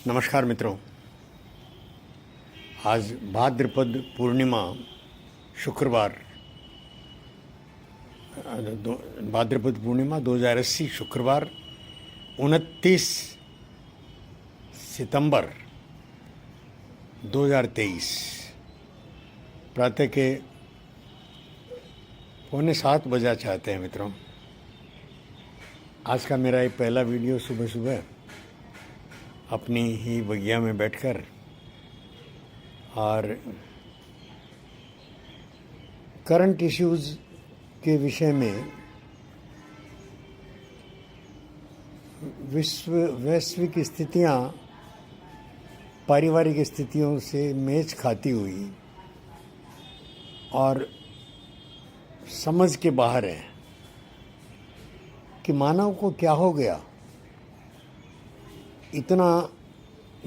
नमस्कार मित्रों। आज भाद्रपद पूर्णिमा शुक्रवार भाद्रपद पूर्णिमा 2080 शुक्रवार 29 सितंबर 2023 प्रातः के 6:45 बजा चाहते हैं मित्रों। आज का मेरा ये पहला वीडियो सुबह सुबह अपनी ही बगिया में बैठकर और करंट इश्यूज़ के विषय में वैश्विक स्थितियां पारिवारिक स्थितियों से मेच खाती हुई और समझ के बाहर है कि मानव को क्या हो गया। इतना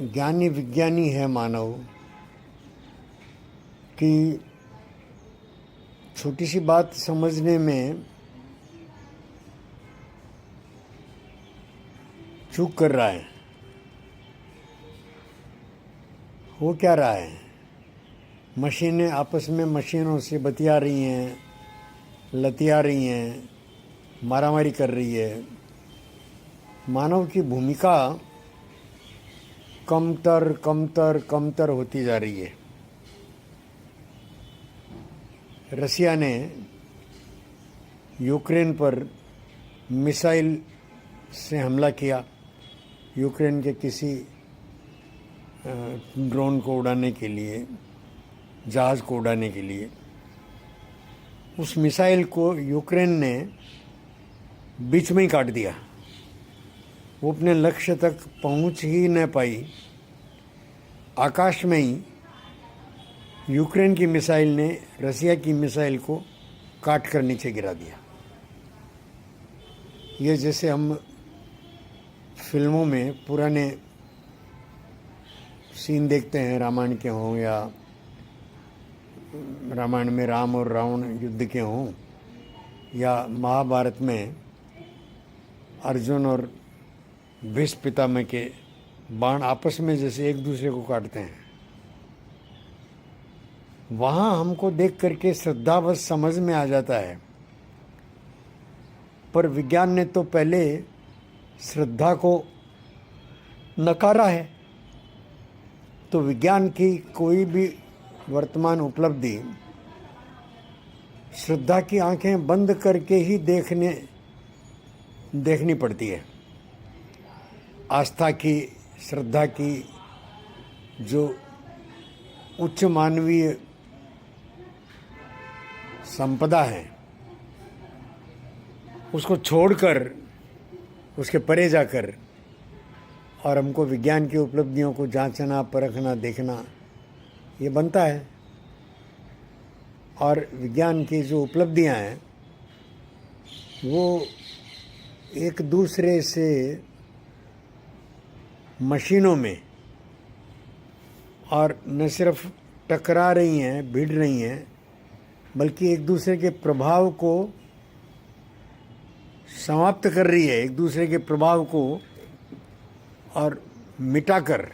ज्ञानी विज्ञानी है मानव कि छोटी सी बात समझने में चूक कर रहा है। हो क्या रहा है? मशीनें आपस में मशीनों से बतिया रही हैं, लतिया रही हैं, मारामारी कर रही है। मानव की भूमिका कमतर होती जा रही है। रसिया ने यूक्रेन पर मिसाइल से हमला किया, यूक्रेन के किसी ड्रोन को उड़ाने के लिए, जहाज़ को उड़ाने के लिए। उस मिसाइल को यूक्रेन ने बीच में ही काट दिया। वो अपने लक्ष्य तक पहुंच ही न पाई। आकाश में ही यूक्रेन की मिसाइल ने रसिया की मिसाइल को काट कर नीचे गिरा दिया। ये जैसे हम फिल्मों में पुराने सीन देखते हैं, रामायण के हों या रामायण में राम और रावण युद्ध के हों, या महाभारत में अर्जुन और भीष्म पितामह के बाण आपस में जैसे एक दूसरे को काटते हैं। वहाँ हमको देख करके श्रद्धावश समझ में आ जाता है, पर विज्ञान ने तो पहले श्रद्धा को नकारा है। तो विज्ञान की कोई भी वर्तमान उपलब्धि श्रद्धा की आंखें बंद करके ही देखनी पड़ती है। आस्था की, श्रद्धा की जो उच्च मानवीय संपदा है, उसको छोड़कर, उसके परे जाकर और हमको विज्ञान की उपलब्धियों को जांचना, परखना, देखना, ये बनता है। और विज्ञान की जो उपलब्धियां हैं वो एक दूसरे से मशीनों में और न सिर्फ टकरा रही हैं, भिड़ रही हैं, बल्कि एक दूसरे के प्रभाव को समाप्त कर रही है, एक दूसरे के प्रभाव को और मिटाकर,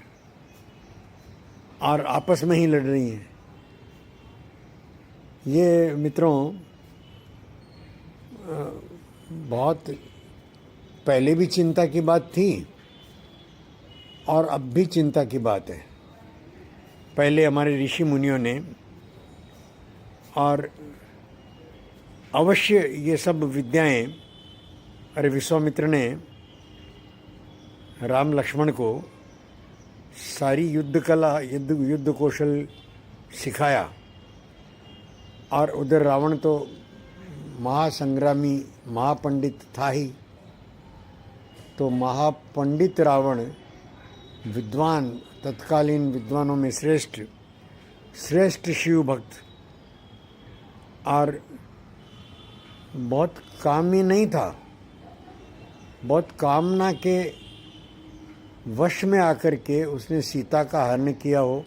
और आपस में ही लड़ रही हैं। ये मित्रों बहुत पहले भी चिंता की बात थी और अब भी चिंता की बात है। पहले हमारे ऋषि मुनियों ने, और अवश्य ये सब विद्याएं, अरे विश्वामित्र ने राम लक्ष्मण को सारी युद्ध कला, युद्ध कौशल सिखाया। और उधर रावण तो महासंग्रामी, महापंडित था ही। तो महापंडित रावण, विद्वान, तत्कालीन विद्वानों में श्रेष्ठ शिव भक्त, और बहुत कामी नहीं था। बहुत कामना के वश में आकर के उसने सीता का हरण किया हो,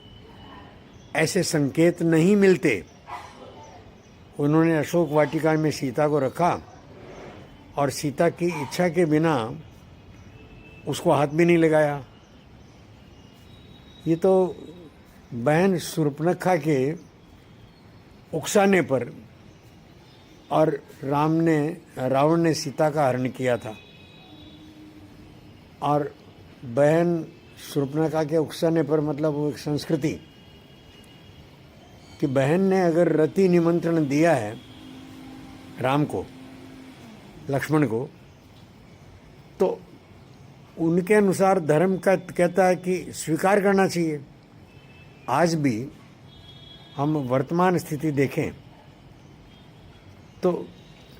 ऐसे संकेत नहीं मिलते। उन्होंने अशोक वाटिका में सीता को रखा और सीता की इच्छा के बिना उसको हाथ भी नहीं लगाया। ये तो बहन शूर्पणखा के उकसाने पर और रावण ने सीता का हरण किया था, और बहन शूर्पणखा के उकसाने पर मतलब वो एक संस्कृति कि बहन ने अगर रति निमंत्रण दिया है राम को, लक्ष्मण को, तो उनके अनुसार धर्म का कहता है कि स्वीकार करना चाहिए। आज भी हम वर्तमान स्थिति देखें तो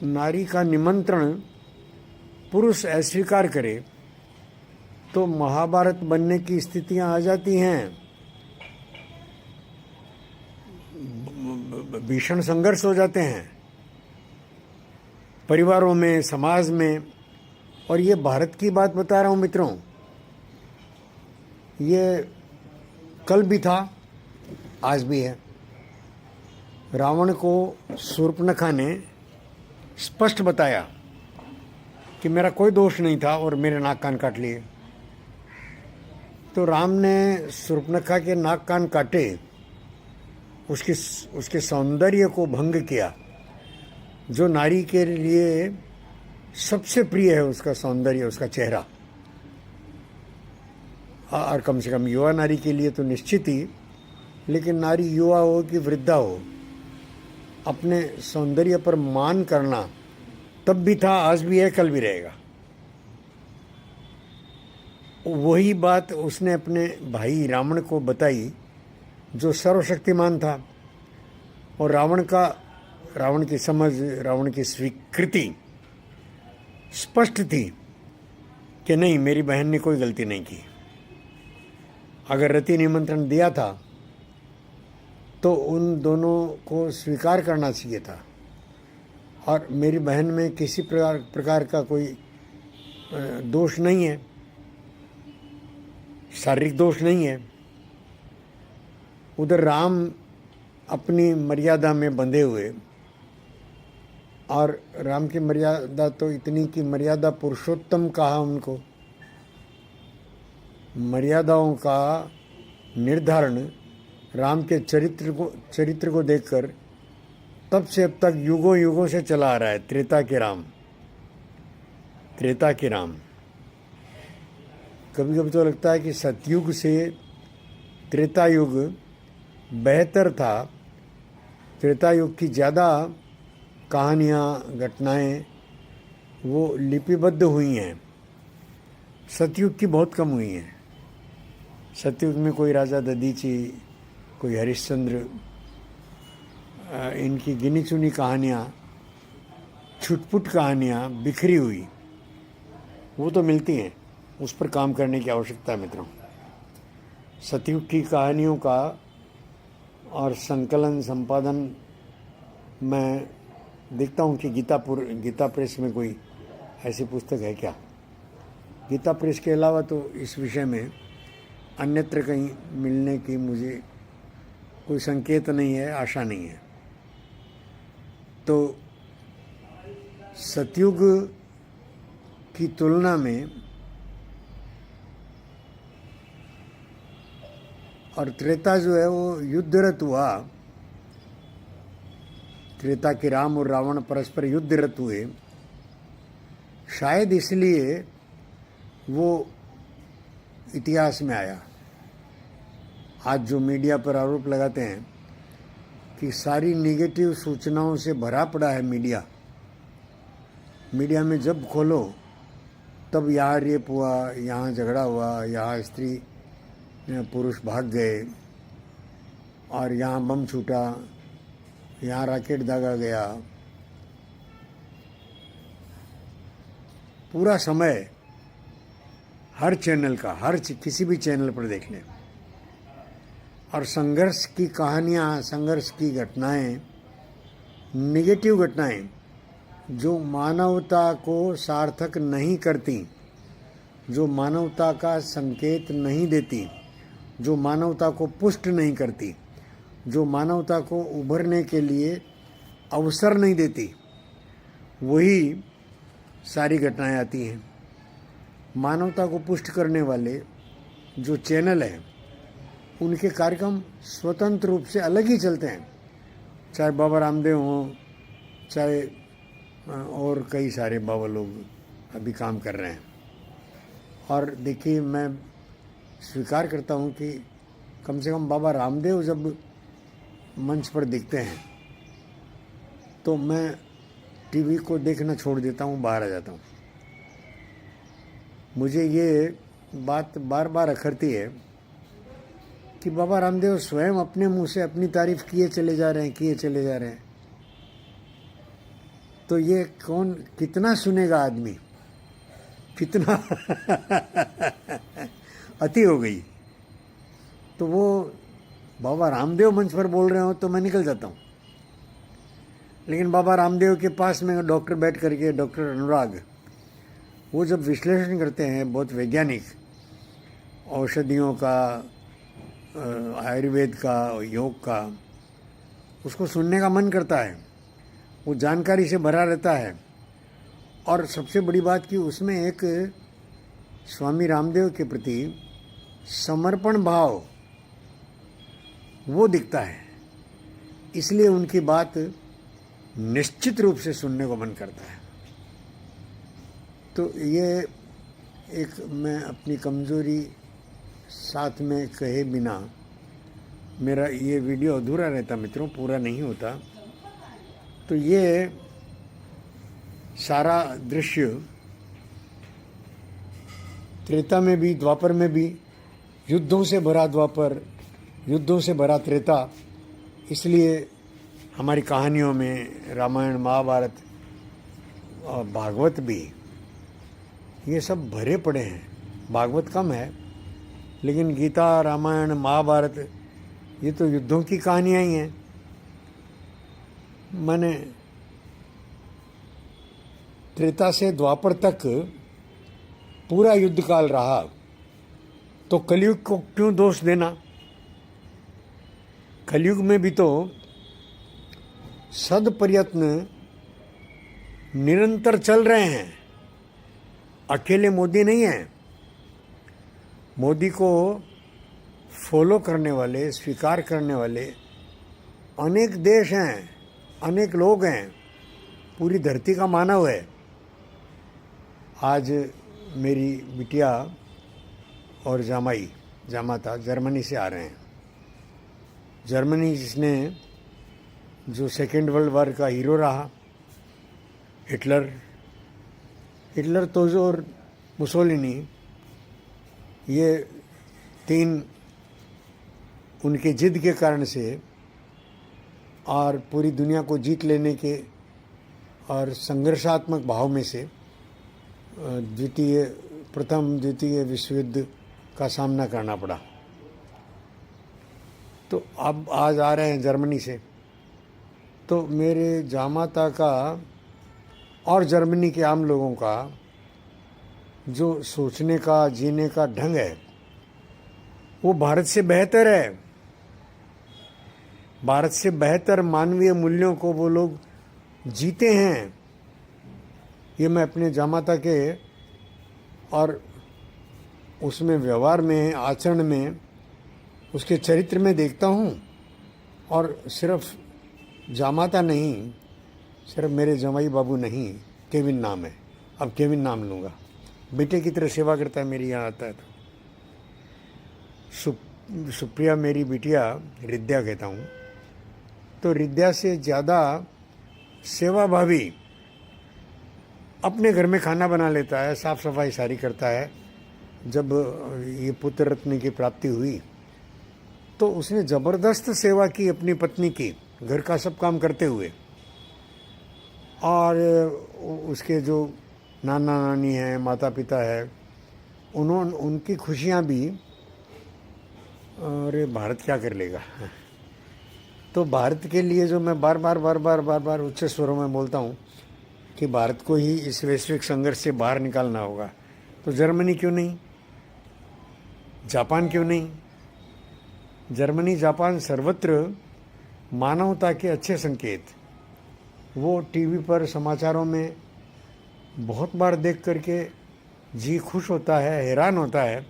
नारी का निमंत्रण पुरुष अस्वीकार करे तो महाभारत बनने की स्थितियां आ जाती हैं, भीषण संघर्ष हो जाते हैं परिवारों में, समाज में। और ये भारत की बात बता रहा हूँ मित्रों, ये कल भी था, आज भी है। रावण को शूर्पणखा ने स्पष्ट बताया कि मेरा कोई दोष नहीं था और मेरे नाक कान काट लिए। तो राम ने शूर्पणखा के नाक कान काटे, उसके सौंदर्य को भंग किया, जो नारी के लिए सबसे प्रिय है, उसका सौंदर्य, उसका चेहरा। और कम से कम युवा नारी के लिए तो निश्चित ही, लेकिन नारी युवा हो कि वृद्धा हो, अपने सौंदर्य पर मान करना तब भी था, आज भी है, कल भी रहेगा। वही बात उसने अपने भाई रावण को बताई जो सर्वशक्तिमान था, और रावण की समझ, रावण की स्वीकृति स्पष्ट थी कि नहीं, मेरी बहन ने कोई गलती नहीं की। अगर रति निमंत्रण दिया था तो उन दोनों को स्वीकार करना चाहिए था, और मेरी बहन में किसी प्रकार का कोई दोष नहीं है, शारीरिक दोष नहीं है। उधर राम अपनी मर्यादा में बंधे हुए, और राम की मर्यादा तो इतनी कि मर्यादा पुरुषोत्तम कहा उनको। मर्यादाओं का निर्धारण राम के चरित्र को देखकर तब से अब तक युगों युगों से चला आ रहा है। त्रेता के राम। कभी कभी तो लगता है कि सतयुग से त्रेता युग बेहतर था। त्रेता युग की ज़्यादा कहानियाँ, घटनाएं वो लिपिबद्ध हुई हैं, सतयुग की बहुत कम हुई हैं। सतयुग में कोई राजा दधीची, कोई हरिश्चंद्र, इनकी गिनी चुनी कहानियाँ, छुटपुट कहानियाँ बिखरी हुई वो तो मिलती हैं, उस पर काम करने की आवश्यकता है मित्रों। सतयुग की कहानियों का और संकलन संपादन मैं देखता हूँ कि गीता प्रेस में कोई ऐसी पुस्तक है क्या। गीता प्रेस के अलावा तो इस विषय में अन्यत्र कहीं मिलने की मुझे कोई संकेत नहीं है, आशा नहीं है। तो सतयुग की तुलना में और त्रेता जो है वो युद्धरत हुआ। त्रेता के राम और रावण परस्पर युद्धरत हुए, शायद इसलिए वो इतिहास में आया। आज जो मीडिया पर आरोप लगाते हैं कि सारी नेगेटिव सूचनाओं से भरा पड़ा है मीडिया में जब खोलो तब यहाँ रेप हुआ, यहाँ झगड़ा हुआ, यहाँ स्त्री पुरुष भाग गए, और यहाँ बम छूटा, यहाँ रॉकेट दागा गया। पूरा समय हर चैनल का, किसी भी चैनल पर देख लें, और संघर्ष की कहानियाँ, संघर्ष की घटनाएं, नेगेटिव घटनाएं जो मानवता को सार्थक नहीं करती, जो मानवता का संकेत नहीं देती, जो मानवता को पुष्ट नहीं करती, जो मानवता को उभरने के लिए अवसर नहीं देती, वही सारी घटनाएं आती हैं। मानवता को पुष्ट करने वाले जो चैनल हैं उनके कार्यक्रम स्वतंत्र रूप से अलग ही चलते हैं, चाहे बाबा रामदेव हों, चाहे और कई सारे बाबा लोग अभी काम कर रहे हैं। और देखिए, मैं स्वीकार करता हूँ कि कम से कम बाबा रामदेव जब मंच पर दिखते हैं तो मैं टीवी को देखना छोड़ देता हूँ, बाहर आ जाता हूँ। मुझे ये बात बार बार अखरती है कि बाबा रामदेव स्वयं अपने मुंह से अपनी तारीफ किए चले जा रहे हैं। तो ये कौन, कितना सुनेगा आदमी, कितना अति हो गई। तो वो बाबा रामदेव मंच पर बोल रहे हो तो मैं निकल जाता हूँ, लेकिन बाबा रामदेव के पास में डॉक्टर बैठ करके, डॉक्टर अनुराग, वो जब विश्लेषण करते हैं बहुत वैज्ञानिक, औषधियों का, आयुर्वेद का, योग का, उसको सुनने का मन करता है। वो जानकारी से भरा रहता है। और सबसे बड़ी बात कि उसमें एक स्वामी रामदेव के प्रति समर्पण भाव वो दिखता है, इसलिए उनकी बात निश्चित रूप से सुनने को मन करता है। तो ये एक, मैं अपनी कमज़ोरी साथ में कहे बिना मेरा ये वीडियो अधूरा रहता मित्रों, पूरा नहीं होता। तो ये सारा दृश्य त्रेता में भी, द्वापर में भी, युद्धों से भरा द्वापर, युद्धों से भरा त्रेता, इसलिए हमारी कहानियों में रामायण, महाभारत और भागवत भी, ये सब भरे पड़े हैं। भागवत कम है, लेकिन गीता, रामायण, महाभारत, ये तो युद्धों की कहानियाँ ही हैं। मैंने त्रेता से द्वापर तक पूरा युद्ध काल रहा, तो कलयुग को क्यों दोष देना? कलयुग में भी तो सद प्रयत्न निरंतर चल रहे हैं। अकेले मोदी नहीं है। मोदी को फॉलो करने वाले, स्वीकार करने वाले अनेक देश हैं, अनेक लोग हैं, पूरी धरती का मानव है। आज मेरी बिटिया और जामाता जर्मनी से आ रहे हैं। जर्मनी जिसने, जो सेकेंड वर्ल्ड वॉर का हीरो रहा, हिटलर तो जो, और मुसोलिनी, ये तीन उनके जिद के कारण से और पूरी दुनिया को जीत लेने के और संघर्षात्मक भाव में से प्रथम द्वितीय विश्व युद्ध का सामना करना पड़ा। तो अब आज आ रहे हैं जर्मनी से। तो मेरे जामाता का और जर्मनी के आम लोगों का जो सोचने का, जीने का ढंग है, वो भारत से बेहतर है। भारत से बेहतर मानवीय मूल्यों को वो लोग जीते हैं। ये मैं अपने जामाता के और उसमें व्यवहार में, आचरण में, उसके चरित्र में देखता हूँ। और सिर्फ जामाता नहीं, सिर्फ मेरे जमाई बाबू नहीं, केविन नाम है, अब केविन नाम लूँगा। बेटे की तरह सेवा करता है, मेरी यहाँ आता है। तो सुप्रिया मेरी बिटिया, रिद्या कहता हूँ, तो रिद्या से ज़्यादा सेवाभावी, अपने घर में खाना बना लेता है, साफ़ सफाई सारी करता है। जब ये पुत्र रत्न की प्राप्ति हुई तो उसने ज़बरदस्त सेवा की अपनी पत्नी की, घर का सब काम करते हुए। और उसके जो नाना नानी हैं, माता पिता है, उनकी खुशियाँ भी, अरे भारत क्या कर लेगा। तो भारत के लिए जो मैं बार बार उच्च स्वरों में बोलता हूँ कि भारत को ही इस वैश्विक संघर्ष से बाहर निकालना होगा, तो जर्मनी क्यों नहीं, जापान क्यों नहीं? जर्मनी, जापान, सर्वत्र मानवता के अच्छे संकेत वो टीवी पर, समाचारों में बहुत बार देख करके जी खुश होता है, हैरान होता है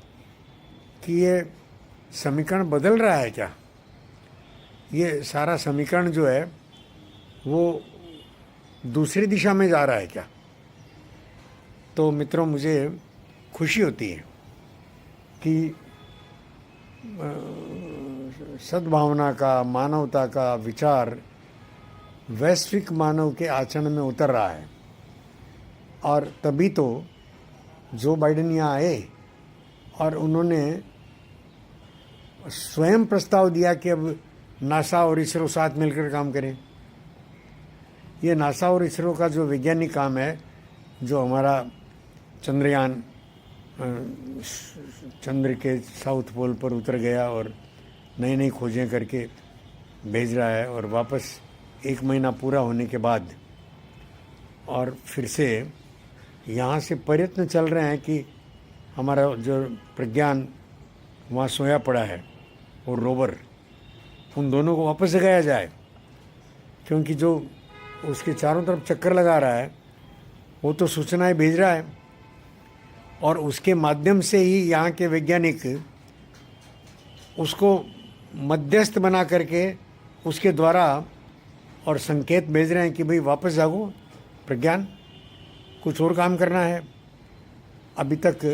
कि ये समीकरण बदल रहा है क्या? ये सारा समीकरण जो है वो दूसरी दिशा में जा रहा है क्या? तो मित्रों, मुझे खुशी होती है कि सद्भावना का, मानवता का विचार वैश्विक मानव के आचरण में उतर रहा है। और तभी तो जो बाइडेन यहाँ आए और उन्होंने स्वयं प्रस्ताव दिया कि अब नासा और इसरो साथ मिलकर काम करें। ये नासा और इसरो का जो वैज्ञानिक काम है, जो हमारा चंद्रयान चंद्र के साउथ पोल पर उतर गया और नई नई खोजें करके भेज रहा है, और वापस 1 महीना पूरा होने के बाद और फिर से यहाँ से प्रयत्न चल रहे हैं कि हमारा जो प्रज्ञान वहाँ सोया पड़ा है और रोवर, उन दोनों को वापस जगाया जाए। क्योंकि जो उसके चारों तरफ चक्कर लगा रहा है वो तो सूचनाएं भेज रहा है, और उसके माध्यम से ही यहाँ के वैज्ञानिक उसको मध्यस्थ बना करके उसके द्वारा और संकेत भेज रहे हैं कि भाई वापस जागो प्रज्ञान, कुछ और काम करना है। अभी तक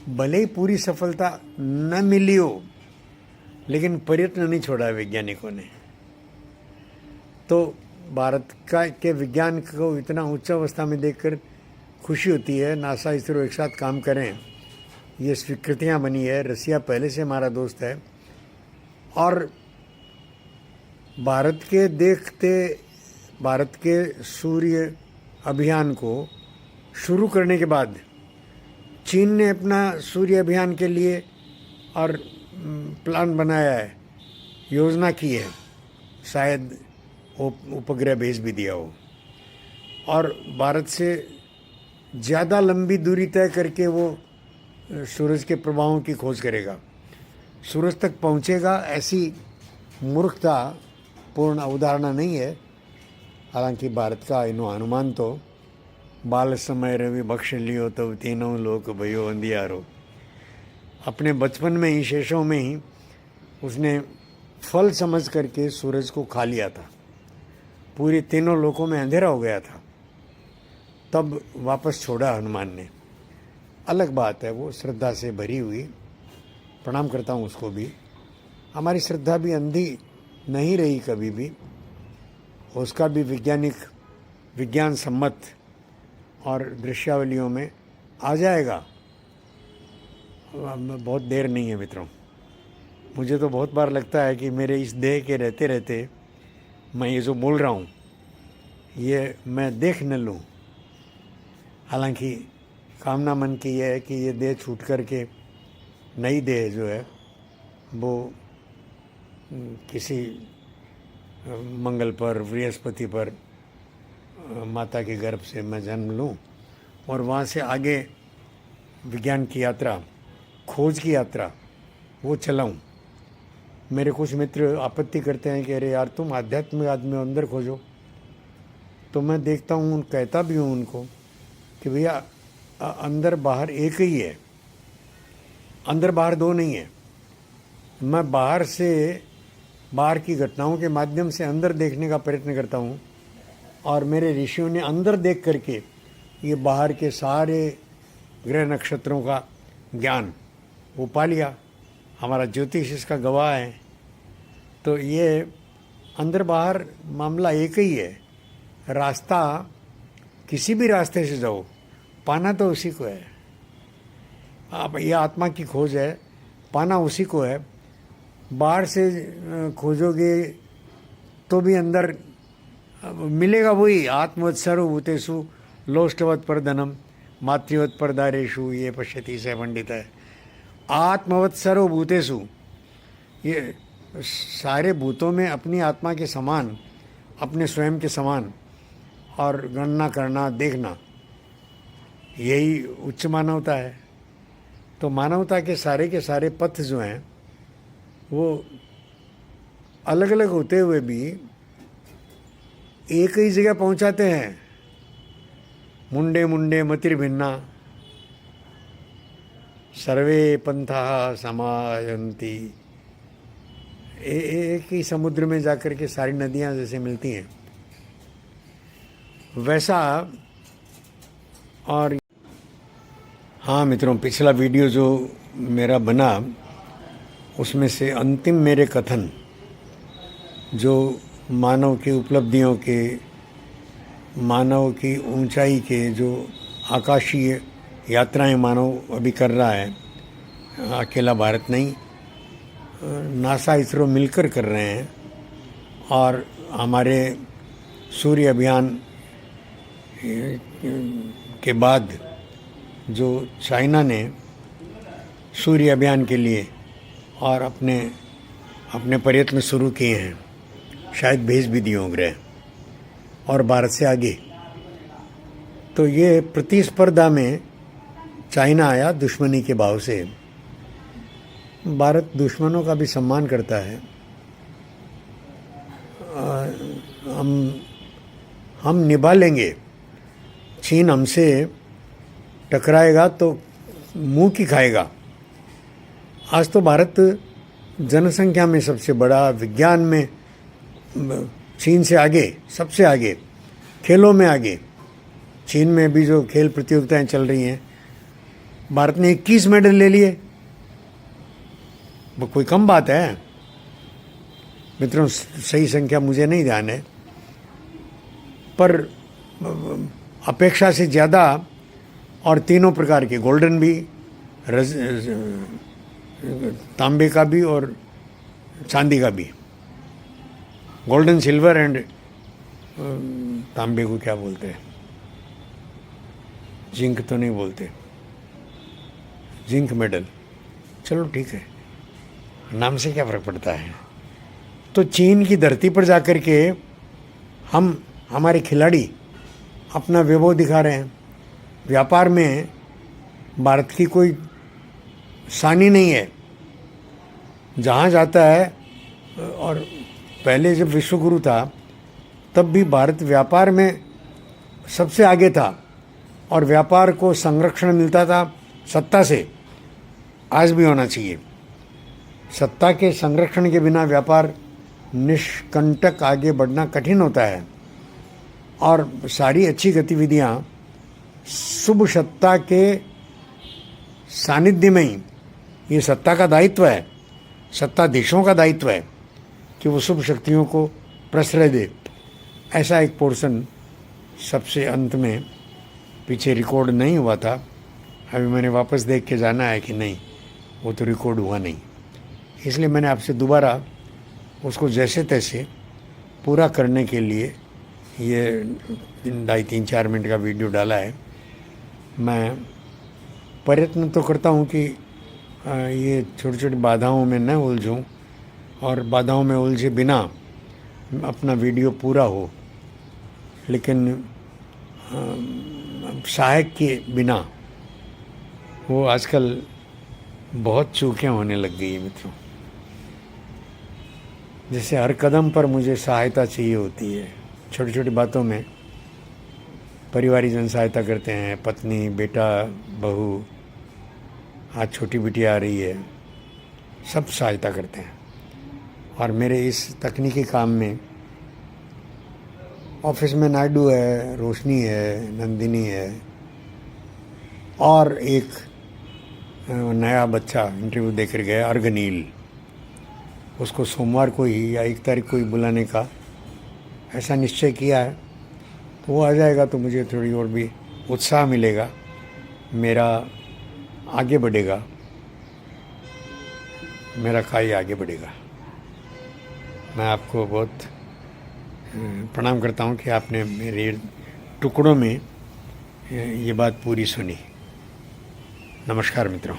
भले ही पूरी सफलता न मिली हो, लेकिन प्रयत्न नहीं छोड़ा है वैज्ञानिकों ने। तो भारत का के विज्ञान को इतना उच्च अवस्था में देखकर खुशी होती है। नासा इसरो एक साथ काम करें, ये स्वीकृतियाँ बनी है। रसिया पहले से हमारा दोस्त है, और भारत के सूर्य अभियान को शुरू करने के बाद चीन ने अपना सूर्य अभियान के लिए और प्लान बनाया है, योजना की है, शायद उपग्रह भेज भी दिया हो, और भारत से ज़्यादा लंबी दूरी तय करके वो सूरज के प्रभावों की खोज करेगा, सूरज तक पहुंचेगा। ऐसी मूर्खता पूर्ण अवधारणा नहीं है। हालांकि भारत का इनो अनुमान तो बाल समय रवि बख्श लियो तब तीनों लोक भयो अंधियारो, अपने बचपन में ही, शेषों में ही उसने फल समझ करके सूरज को खा लिया था। पूरे तीनों लोकों में अंधेरा हो गया था, तब वापस छोड़ा हनुमान ने। अलग बात है, वो श्रद्धा से भरी हुई, प्रणाम करता हूँ उसको भी। हमारी श्रद्धा भी अंधी नहीं रही कभी भी, उसका भी विज्ञान सम्मत और दृश्यावलियों में आ जाएगा। बहुत देर नहीं है मित्रों। मुझे तो बहुत बार लगता है कि मेरे इस देह के रहते रहते मैं ये जो बोल रहा हूँ ये मैं देख न लूँ। हालांकि कामना मन की यह है कि ये देह छूट कर के नई देह जो है वो किसी मंगल पर, बृहस्पति पर माता के गर्भ से मैं जन्म लूँ, और वहाँ से आगे विज्ञान की यात्रा, खोज की यात्रा वो चलाऊँ। मेरे कुछ मित्र आपत्ति करते हैं कि अरे यार तुम आध्यात्मिक आदमी अंदर खोजो, तो मैं देखता हूँ, कहता भी हूँ उनको कि भैया अंदर बाहर एक ही है, अंदर बाहर दो नहीं है। मैं बाहर की घटनाओं के माध्यम से अंदर देखने का प्रयत्न करता हूँ, और मेरे ऋषियों ने अंदर देख करके ये बाहर के सारे ग्रह नक्षत्रों का ज्ञान वो पा लिया। हमारा ज्योतिष इसका गवाह है। तो ये अंदर बाहर मामला एक ही है। रास्ता किसी भी रास्ते से जाओ, पाना तो उसी को है। आप ये आत्मा की खोज है, पाना उसी को है। बाहर से खोजोगे तो भी अंदर मिलेगा वही। आत्मवत् सर्वभूतेषु लोष्टवत् परधनम मातृवत् परदारेषु ये पश्यति स पंडित है। आत्मवत् सर्वभूतेषु, ये सारे भूतों में अपनी आत्मा के समान, अपने स्वयं के समान और गणना करना, देखना, यही उच्च मानवता है। तो मानवता के सारे पथ जो हैं वो अलग अलग होते हुए भी एक ही जगह पहुंचाते हैं। मुंडे मुंडे मतिर भिन्ना, सर्वे पंथा समायन्ति, एक ही समुद्र में जाकर के सारी नदियां जैसे मिलती हैं वैसा। और हाँ मित्रों, पिछला वीडियो जो मेरा बना उसमें से अंतिम मेरे कथन जो मानव की उपलब्धियों के, मानव की ऊंचाई के, जो आकाशीय यात्राएं मानव अभी कर रहा है, अकेला भारत नहीं, नासा इसरो मिलकर कर रहे हैं। और हमारे सूर्य अभियान के बाद जो चाइना ने सूर्य अभियान के लिए और अपने प्रयत्न शुरू किए हैं, शायद भेज भी दिए होंगे और भारत से आगे। तो ये प्रतिस्पर्धा में चाइना आया दुश्मनी के भाव से। भारत दुश्मनों का भी सम्मान करता है। हम निभा लेंगे। चीन हमसे टकराएगा तो मुंह की खाएगा। आज तो भारत जनसंख्या में सबसे बड़ा, विज्ञान में चीन से आगे, सबसे आगे, खेलों में आगे। चीन में भी जो खेल प्रतियोगिताएं चल रही हैं, भारत ने 21 मेडल ले लिए। वो कोई कम बात है मित्रों, सही संख्या मुझे नहीं ध्यान है, पर अपेक्षा से ज़्यादा। और तीनों प्रकार के, गोल्डन भी, तांबे का भी और चांदी का भी। गोल्डन, सिल्वर एंड तांबे को क्या बोलते हैं, जिंक तो नहीं बोलते, जिंक मेडल। चलो ठीक है, नाम से क्या फ़र्क पड़ता है। तो चीन की धरती पर जाकर के हमारे खिलाड़ी अपना वैभव दिखा रहे हैं। व्यापार में भारत की कोई सानी नहीं है। जहाँ जाता है, और पहले जब विश्वगुरु था तब भी भारत व्यापार में सबसे आगे था और व्यापार को संरक्षण मिलता था सत्ता से। आज भी होना चाहिए। सत्ता के संरक्षण के बिना व्यापार निष्कंटक आगे बढ़ना कठिन होता है। और सारी अच्छी गतिविधियाँ शुभ सत्ता के सानिध्य में ही, ये सत्ता का दायित्व है, सत्ताधीशों का दायित्व है कि वो शुभ शक्तियों को प्रश्रय दे। ऐसा एक पोर्शन सबसे अंत में पीछे रिकॉर्ड नहीं हुआ था। अभी मैंने वापस देख के जाना है कि नहीं, वो तो रिकॉर्ड हुआ नहीं। इसलिए मैंने आपसे दोबारा उसको जैसे तैसे पूरा करने के लिए ये 2.5-3-4 मिनट का वीडियो डाला है। मैं प्रयत्न तो करता हूँ कि ये छोटी छोटी बाधाओं में न उलझूँ और बाधाओं में उलझे बिना अपना वीडियो पूरा हो, लेकिन सहायक के बिना वो आजकल बहुत चूकें होने लग गई है मित्रों। जैसे हर कदम पर मुझे सहायता चाहिए होती है। छोटी छोटी बातों में परिवारीजन सहायता करते हैं, पत्नी, बेटा, बहू, आज छोटी बिटिया आ रही है, सब सहायता करते हैं। और मेरे इस तकनीकी काम में ऑफिस में नायडू है, रोशनी है, नंदिनी है, और एक नया बच्चा इंटरव्यू देकर गया, अर्गनील। उसको सोमवार को ही या 1 तारीख को ही बुलाने का ऐसा निश्चय किया है। तो वो आ जाएगा तो मुझे थोड़ी और भी उत्साह मिलेगा, मेरा आगे बढ़ेगा, मेरा कार्य आगे बढ़ेगा। मैं आपको बहुत प्रणाम करता हूँ कि आपने मेरे टुकड़ों में ये बात पूरी सुनी। नमस्कार मित्रों।